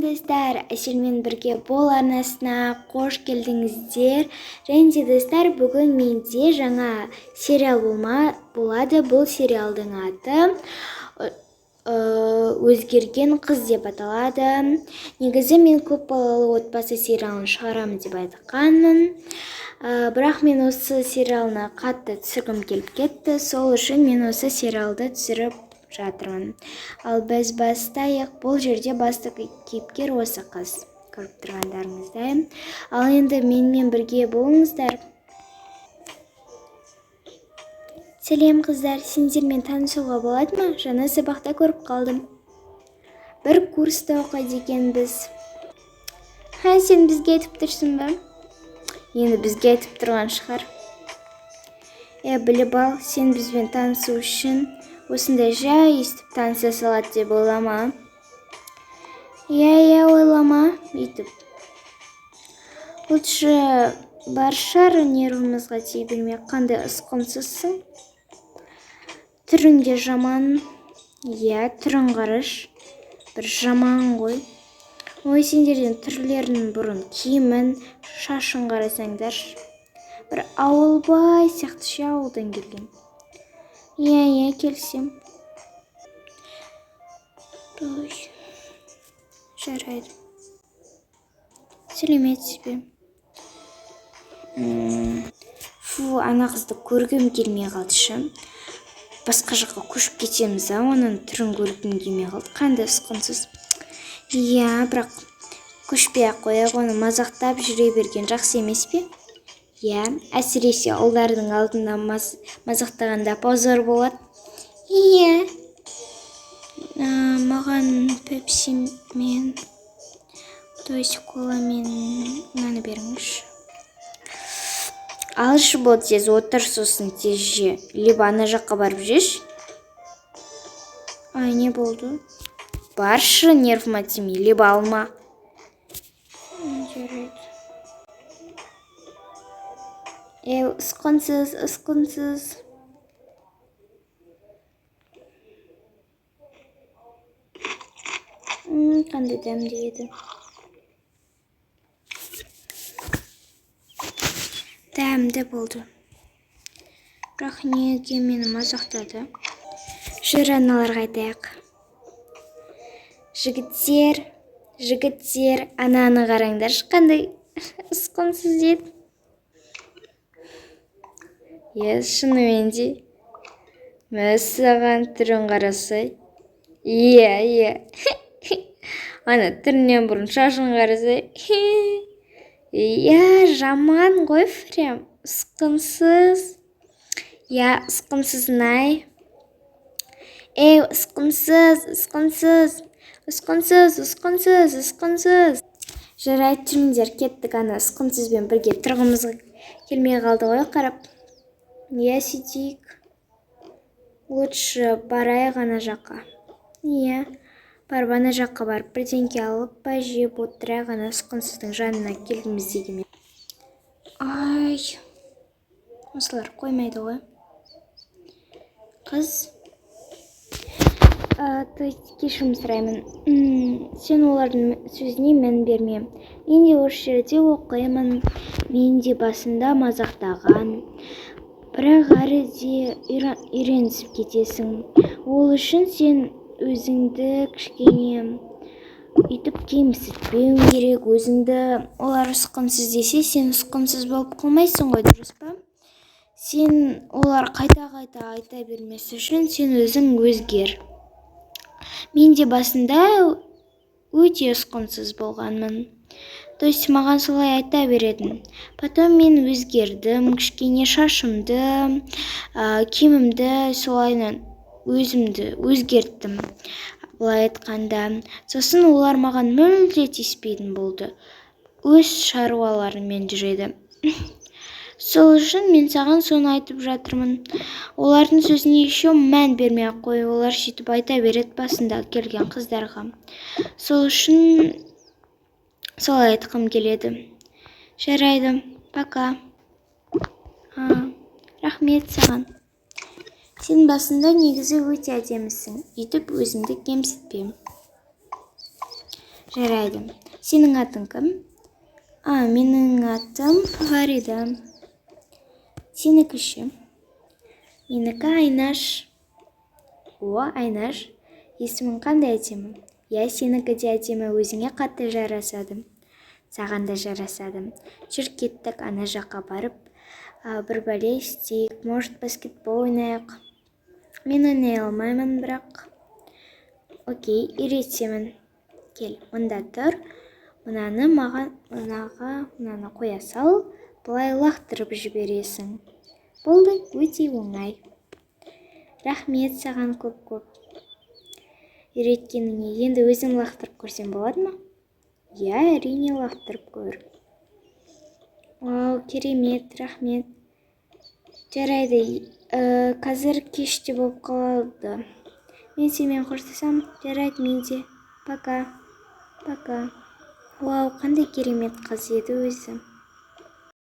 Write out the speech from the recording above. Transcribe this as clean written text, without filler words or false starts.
достар, әселмен бірге бол арнасына қош келдіңіздер. Және достар, бүгін менде жаңа сериал болады. Бұл сериалдың аты өзгерген қыз деп аталады. Негізі мен көп балалы отбасы сериалын шығарамын деп айтқанмын. Бірақ мен осы сериалны қатты түсіргім келіп кетті. Сол үшін мен осы сериалды түсіріп жатырмын. Ал біз бастайық. Бұл жерде басты кейіпкер осы қыз, көріп тұрғандарыңыздай. Ал енді менімен бірге болыңыздар. Сәлем қыздар, сендермен танысуға болады ма? Жаңа сабақта көріп қалдым. Бір курста оқиды екенбіз. Сен бізге айтып тұрсың ба? Енді бізге айтып тұрған шығар. Біліп ал, сен бізбен танысу үшін осындай жай естіп таныса салады деп ойлама. Ойлама, өйтіп. Лучше баршар нервымызға тие берме, қандай ұсқынсызсың. Түрің де жаман. Түрің қараш. Бір жаман ғой. Ой, сендерден түрлерінің бұрын киімін, шашын қарасаңдар. Бір ауылбай сияқты ауылдан келген. Келсем. Жарайды. Сәлеметсіз бе? Ана қызды көргім келмей қалды. Басқа жаққа көшіп кетеміз, оның түрін көргім келмей қалды. Қандай ұсқынсыз. Бірақ көшпей-ақ қояйық, оны мазақтап жүре берген жақсы емес пе? Әсіресе ұлдардың алдында мазақтағанда позор болады. Маған пепсимен, коламен мынаны беріңізші. Алшы бол, тез отыр, сосын тез же. Либо ана жаққа барып жеш. Не болды? Баршы, нервыма тимей, либо алма. Ұсқынсыз. Қандай дәмді еді. Дәмді болды. Бірақ неге мені мазақтады? Жүр, аналарға айтайық. Жігіттер, ананы қараңдар, қандай ұсқынсыз еді. Шынымен де. Мәссаған түрін қарасай. Ана түрінен бұрын шашын қарасай. Жаман ғой, прям. Ұсқынсыз. Ұсқынсыз-най. Ұсқынсыз. Жарайды, жүріңдер, кеттік. Ана ұсқынсызбен бірге тұрғымыз келмей қалды ғой, қарап. Сөйтейік. Лучше барайық ана жаққа. Барып ана жаққа барып, бірдеңке алып, жеп отырайық, ана ұсқынсыздың жанына келгіміз дегенмен. Осылар қоймайды ғой. Қыз. Кешірім сұраймын. Сен олардың сөзіне мән берме. Мен де осы жерде оқимын. Мен де басында мазақтаған. Бірақ әрі де үйренісіп кетесің. Ол үшін сен өзіңді кішкене үйтіп кемсітпеуің керек. Өзіңді олар ұсқынсыз десе, сен ұсқынсыз болып қалмайсың ғой, дұрыс па? Сен олар қайта-қайта айта бермес үшін сен өзің өзгер. Мен де басында өте ұсқынсыз болғанмын. Маған солай айта беретін. Потом мен өзгердім, кішкене шашымды, киімімді, солайынан өзімді өзгерттім. Бұлай айтқанда. Сосын олар маған мүлде тиіспейтін болды. Өз шаруаларымен жүреді. Сол үшін мен саған соны айтып жатырмын. Олардың сөзіне ешо мән бермей қой. Олар сөйтіп айта береді басында келген қыздарға. Сол үшін солай айтқым келеді. Жарайды, пока. Рахмет саған. Сен басында негізі өте әдемісің. Үйтіп өзіңді кемсітпе. Жарайды. Сенің атың кім? Менің атым Фарида. Сенікі ше? Менікі Айнаш. Айнаш, есімің қандай әдемі? Сенікі де әдемі, өзіңе қатты жарасады. Саған да жарасады. Жүр кеттік, ана жаққа барып, бір бәле істейік, может баскетбол ойнайық. Мен ойнай алмаймын, бірақ. Окей, үйретемін. Кел, мұнда тұр. Мынаны қоя сал, бұлай лақтырып жібересің. Болды, өте оңай. Рахмет саған көп-көп. Үйреткеніңе. Енді өзім лақтырып көрсем болады ма? Әрине лақтырып көр. Керемет, рахмет. Жарайды, қазір кеште болып қалды. Мен сенімен қоштасам, жарайды менде. Пока. Қандай керемет қыз еді өзі.